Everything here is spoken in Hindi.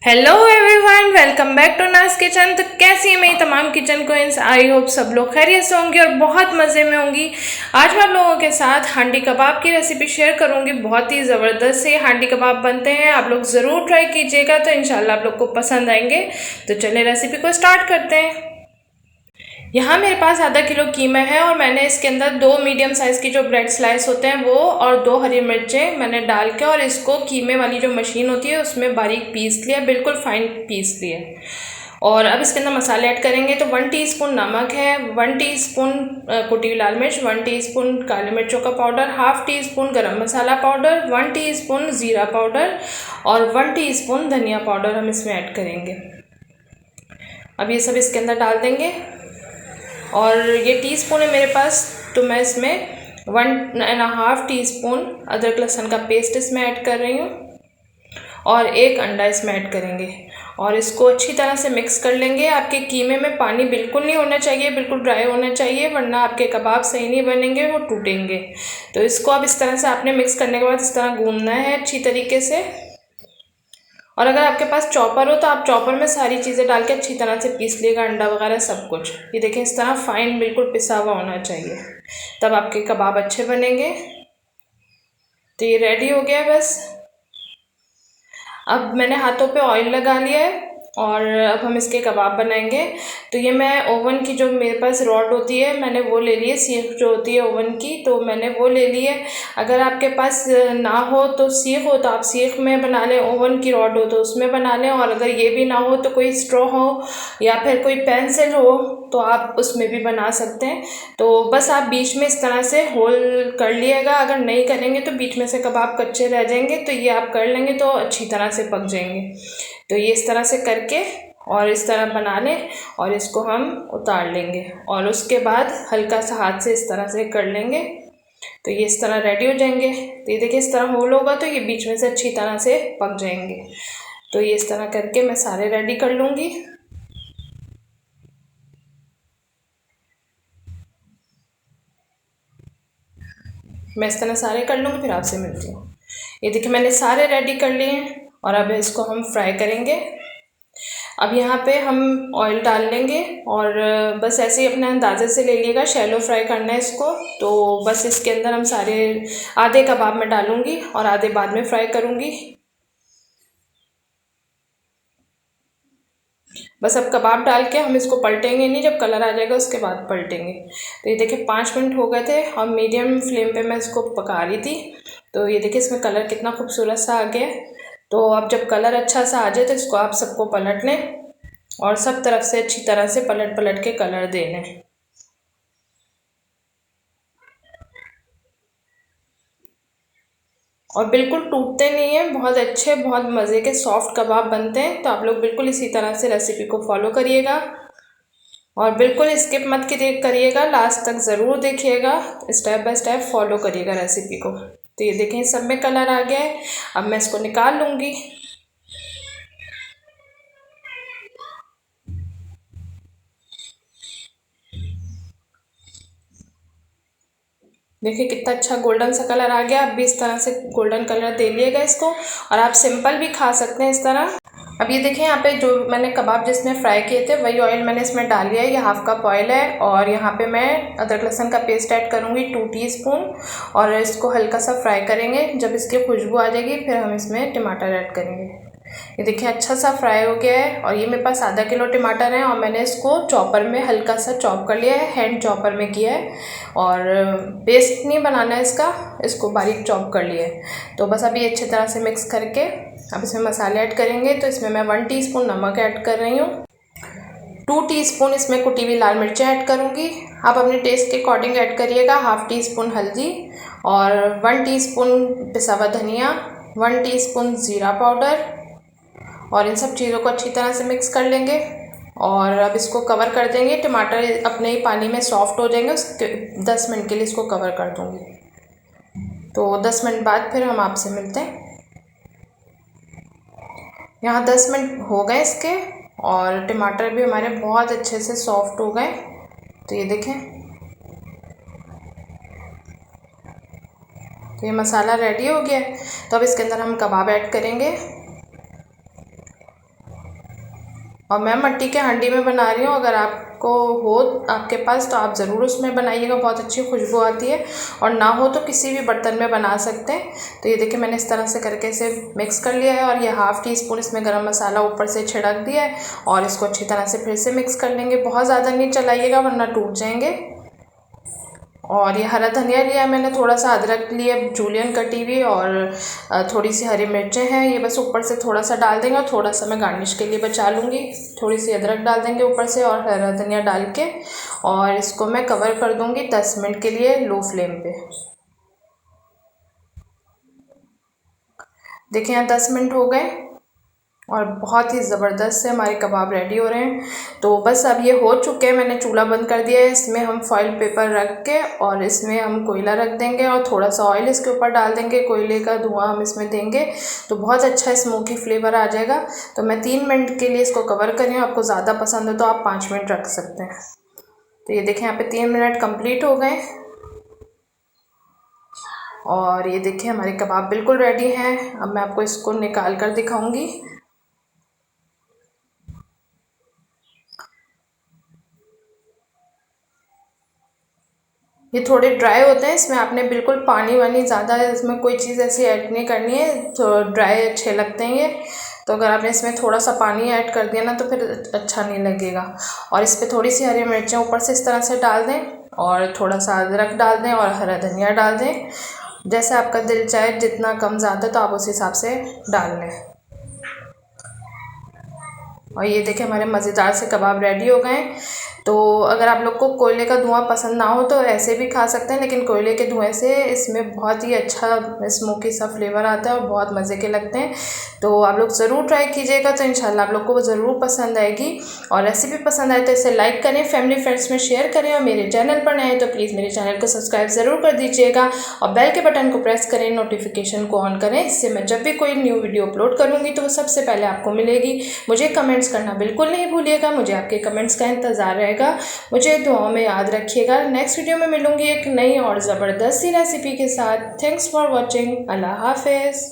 Hello everyone, welcome back to Naz kitchen. तो कैसी है मेरी तमाम किचन क्वींस? आई होप सब लोग खैरियत से होंगी और बहुत मज़े में होंगी। आज मैं आप लोगों के साथ हांडी कबाब की रेसिपी शेयर करूंगी। बहुत ही ज़बरदस्त से हांडी कबाब बनते हैं, आप लोग ज़रूर ट्राई कीजिएगा, तो इंशाल्लाह आप लोग को पसंद आएंगे। तो चलिए रेसिपी को स्टार्ट करते हैं। यहाँ मेरे पास आधा किलो कीमा है और मैंने इसके अंदर 2 मीडियम साइज़ की जो ब्रेड स्लाइस होते हैं वो और 2 हरी मिर्चें मैंने डाल के और इसको कीमे वाली जो मशीन होती है उसमें बारीक पीस लिया, बिल्कुल फाइन पीस लिया। और अब इसके अंदर मसाले ऐड करेंगे। तो 1 टीस्पून नमक है, 1 टीस्पून कुटी हुई लाल मिर्च, 1 टीस्पून काली मिर्चों का पाउडर, हाफ टी स्पून गरम मसाला पाउडर, 1 टीस्पून ज़ीरा पाउडर और 1 टीस्पून धनिया पाउडर हम इसमें ऐड करेंगे। अब ये सब इसके अंदर डाल देंगे और ये टीस्पून है मेरे पास, तो मैं इसमें 1.5 टीस्पून अदरक लहसुन का पेस्ट इसमें ऐड कर रही हूँ और 1 अंडा इसमें ऐड करेंगे और इसको अच्छी तरह से मिक्स कर लेंगे। आपके कीमे में पानी बिल्कुल नहीं होना चाहिए, बिल्कुल ड्राई होना चाहिए, वरना आपके कबाब सही नहीं बनेंगे, वो टूटेंगे। तो इसको अब इस तरह से आपने मिक्स करने के बाद इस तरह गूंदना है अच्छी तरीके से। और अगर आपके पास चॉपर हो तो आप चॉपर में सारी चीज़ें डाल के अच्छी तरह से पीस लिएगा, अंडा वगैरह सब कुछ। ये देखें इस तरह फाइन बिल्कुल पिसा हुआ होना चाहिए, तब आपके कबाब अच्छे बनेंगे। तो ये रेडी हो गया बस। अब मैंने हाथों पे ऑयल लगा लिया है और अब हम इसके कबाब बनाएंगे। तो ये मैं ओवन की जो मेरे पास रॉड होती है मैंने वो ले ली है, सीख जो होती है ओवन की, तो मैंने वो ले ली है। अगर आपके पास ना हो तो सीख हो तो आप सीख में बना लें, ओवन की रॉड हो तो उसमें बना लें, और अगर ये भी ना हो तो कोई स्ट्रॉ हो या फिर कोई पेंसिल हो तो आप उसमें भी बना सकते हैं। तो बस आप बीच में इस तरह से होल कर लिएगा, अगर नहीं करेंगे तो बीच में से कबाब कच्चे रह जाएंगे, तो ये आप कर लेंगे तो अच्छी तरह से पक जाएंगे। तो ये इस तरह से करके और इस तरह बना लें और इसको हम उतार लेंगे और उसके बाद हल्का सा हाथ से इस तरह से कर लेंगे, तो ये इस तरह रेडी हो जाएंगे। तो ये देखिए इस तरह होल होगा तो ये बीच में से अच्छी तरह से पक जाएंगे। तो ये इस तरह करके मैं सारे रेडी कर लूँगी। मैं इस तरह सारे कर लूँगी, फिर आपसे मिलती हूँ। ये देखिए मैंने सारे रेडी कर लिए हैं और अब इसको हम फ्राई करेंगे। अब यहाँ पे हम ऑयल डाल लेंगे और बस ऐसे ही अपने अंदाजे से ले लिएगा, शैलो फ्राई करना है इसको। तो बस इसके अंदर हम सारे आधे कबाब में डालूँगी और आधे बाद में फ्राई करूँगी। बस अब कबाब डाल के हम इसको पलटेंगे नहीं, जब कलर आ जाएगा उसके बाद पलटेंगे। तो ये देखिए 5 मिनट हो गए थे और मीडियम फ्लेम पे मैं इसको पका रही थी। तो ये देखिए इसमें कलर कितना खूबसूरत सा आ गया है। तो अब जब कलर अच्छा सा आ जाए तो इसको आप सबको पलट लें और सब तरफ से अच्छी तरह से पलट पलट के कलर दे लें। और बिल्कुल टूटते नहीं हैं, बहुत अच्छे बहुत मज़े के सॉफ्ट कबाब बनते हैं। तो आप लोग बिल्कुल इसी तरह से रेसिपी को फॉलो करिएगा और बिल्कुल स्किप मत करिएगा, लास्ट तक ज़रूर देखिएगा, स्टेप बाय स्टेप फॉलो करिएगा रेसिपी को। तो ये देखें सब में कलर आ गया है, अब मैं इसको निकाल लूँगी। देखिए कितना अच्छा गोल्डन सा कलर आ गया। अब भी इस तरह से गोल्डन कलर दे लिएगा इसको, और आप सिंपल भी खा सकते हैं इस तरह। अब ये देखें यहाँ पे जो मैंने कबाब जिसमें फ्राई किए थे वही ऑयल मैंने इसमें डाल लिया है, ये हाफ कप ऑयल है। और यहाँ पे मैं अदरक लहसुन का पेस्ट ऐड करूँगी 2 टीस्पून और इसको हल्का सा फ्राई करेंगे। जब इसकी खुशबू आ जाएगी फिर हम इसमें टमाटर ऐड करेंगे। ये देखिए अच्छा सा फ्राई हो गया है और ये मेरे पास आधा किलो टमाटर है और मैंने इसको चॉपर में हल्का सा चॉप कर लिया है, हैंड चॉपर में किया है, और पेस्ट नहीं बनाना है इसका, इसको बारीक चॉप कर लिया है। तो बस अभी अच्छी तरह से मिक्स करके अब इसमें मसाले ऐड करेंगे। तो इसमें मैं 1 टीस्पून नमक ऐड कर रही हूँ, 2 टीस्पून इसमें कुटी हुई लाल मिर्चें ऐड करूँगी, आप अपने टेस्ट के अकॉर्डिंग ऐड करिएगा, हाफ टी स्पून हल्दी और 1 टीस्पून पिसा हुआ धनिया, 1 टीस्पून ज़ीरा पाउडर, और इन सब चीज़ों को अच्छी तरह से मिक्स कर लेंगे। और अब इसको कवर कर देंगे, टमाटर अपने ही पानी में सॉफ्ट हो जाएंगे, उसके 10 मिनट के लिए इसको कवर कर दूँगी। तो 10 मिनट बाद फिर हम आपसे मिलते हैं। यहाँ 10 मिनट हो गए इसके और टमाटर भी हमारे बहुत अच्छे से सॉफ्ट हो गए। तो ये देखें, तो ये मसाला रेडी हो गया है। तो अब इसके अंदर हम कबाब ऐड करेंगे और मैं मिट्टी के हांडी में बना रही हूँ। अगर आपको हो आपके पास तो आप ज़रूर उसमें बनाइएगा, बहुत अच्छी खुशबू आती है। और ना हो तो किसी भी बर्तन में बना सकते हैं। तो ये देखिए मैंने इस तरह से करके इसे मिक्स कर लिया है और ये हाफ़ टी स्पून इसमें गरम मसाला ऊपर से छिड़क दिया है और इसको अच्छी तरह से फिर से मिक्स कर लेंगे। बहुत ज़्यादा नहीं चलाइएगा वरना टूट जाएंगे। और ये हरा धनिया लिया है मैंने, थोड़ा सा अदरक लिया जूलियन कटी हुई और थोड़ी सी हरी मिर्चें हैं। ये बस ऊपर से थोड़ा सा डाल देंगे और थोड़ा सा मैं गार्निश के लिए बचा लूँगी। थोड़ी सी अदरक डाल देंगे ऊपर से और हरा धनिया डाल के और इसको मैं कवर कर दूँगी 10 मिनट के लिए लो फ्लेम पे। देखिए यहाँ 10 मिनट हो गए और बहुत ही ज़बरदस्त से हमारे कबाब रेडी हो रहे हैं। तो बस अब ये हो चुके हैं, मैंने चूल्हा बंद कर दिया है। इसमें हम फॉइल पेपर रख के और इसमें हम कोयला रख देंगे और थोड़ा सा ऑयल इसके ऊपर डाल देंगे। कोयले का धुआं हम इसमें देंगे तो बहुत अच्छा स्मोकी फ्लेवर आ जाएगा। तो मैं 3 मिनट के लिए इसको कवर कर रही हूँ। आपको ज़्यादा पसंद है तो आप 5 मिनट रख सकते हैं। तो ये देखें यहाँ पे 3 मिनट कंप्लीट हो गए और ये देखिए हमारे कबाब बिल्कुल रेडी हैं। अब मैं आपको इसको निकाल कर दिखाऊंगी। ये थोड़े ड्राई होते हैं, इसमें आपने बिल्कुल पानी वानी ज़्यादा इसमें कोई चीज़ ऐसी ऐड नहीं करनी है। तो ड्राई अच्छे लगते हैं ये। तो अगर आपने इसमें थोड़ा सा पानी ऐड कर दिया ना तो फिर अच्छा नहीं लगेगा। और इस पर थोड़ी सी हरी मिर्चें ऊपर से इस तरह से डाल दें और थोड़ा सा अदरक डाल दें और हरा धनिया डाल दें। जैसे आपका दिल चाहे, जितना कम ज़्यादा तो आप उस हिसाब से डाल लें। और ये देखिए हमारे मज़ेदार से कबाब रेडी हो गए। तो अगर आप लोग को कोयले का धुआं पसंद ना हो तो ऐसे भी खा सकते हैं, लेकिन कोयले के धुएं से इसमें बहुत ही अच्छा स्मोकी सा फ्लेवर आता है और बहुत मज़े के लगते हैं। तो आप लोग ज़रूर ट्राई कीजिएगा, तो इंशाल्लाह आप लोग को वो ज़रूर पसंद आएगी। और रेसिपी पसंद आए तो इसे लाइक करें, फैमिली फ्रेंड्स में शेयर करें और मेरे चैनल पर नए हैं तो प्लीज़ मेरे चैनल को सब्सक्राइब ज़रूर कर दीजिएगा और बेल के बटन को प्रेस करें, नोटिफिकेशन को ऑन करें। इससे मैं जब भी कोई न्यू वीडियो अपलोड करूँगी तो वो सबसे पहले आपको मिलेगी। मुझे कमेंट्स करना बिल्कुल नहीं भूलिएगा, मुझे आपके कमेंट्स का इंतज़ार रहेगा। मुझे दुआओं में याद रखिएगा। नेक्स्ट वीडियो में मिलूंगी एक नई और ज़बरदस्त सी रेसिपी के साथ। Thanks for watching. अल्लाह हाफिज़।